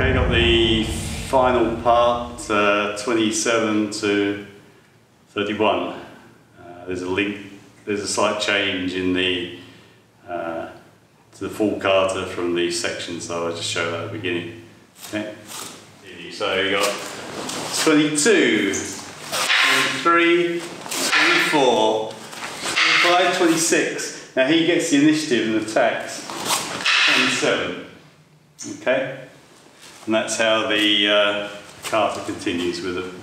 Okay, got the final part, 27 to 31. There's a link, there's a slight change in the to the full kata from these sections, so I'll just show that at the beginning. Okay. So you got 22, 23, 24, 25, 26. Now he gets the initiative and attacks 27. Okay? And that's how the kata continues with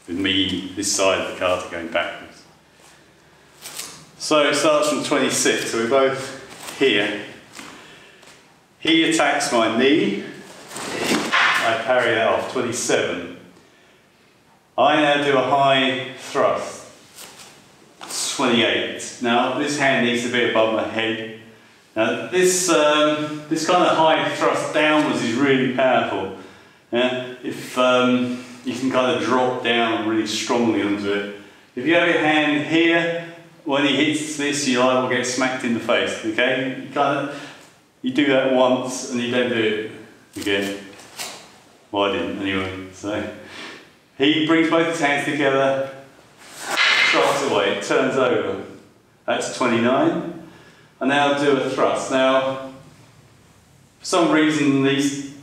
me this side of the kata going backwards. So it starts from 26, so we're both here. He attacks my knee, I parry that off, 27. I now do a high thrust, 28. Now this hand needs to be above my head. Now this kind of high thrust downwards is really powerful. Yeah? If you can kind of drop down really strongly onto it. If you have your hand here, when he hits this, you will get smacked in the face. Okay? You do that once and you don't do it again. Well, I didn't anyway. So he brings both his hands together, starts away, it turns over. That's 29. And now I'll do a thrust. Now, for some reason these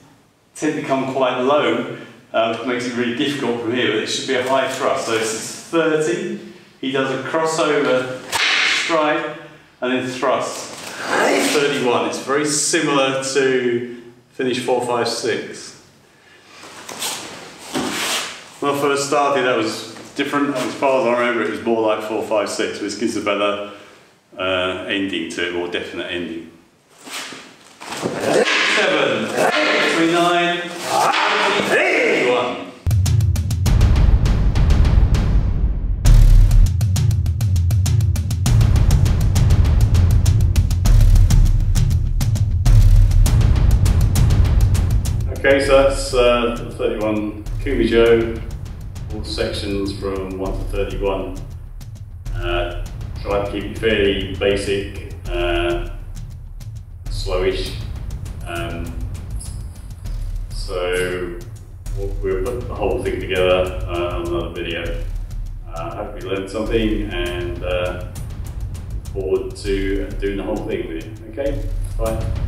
tend to come quite low, which makes it really difficult from here, but it should be a high thrust. So this is 30, he does a crossover strike, and then thrust. 31, it's very similar to finish 4, 5, 6. When I first started that was different, as far as I remember it was more like 4, 5, 6, which gives a better ending to it, more definite ending. 7, 29, 31. Okay, so that's 31 Kumijo, all sections from 1 to 31. Try to keep it fairly basic, slowish. So we'll put the whole thing together on another video. Hope you learned something, and look forward to doing the whole thing with you. Okay, bye.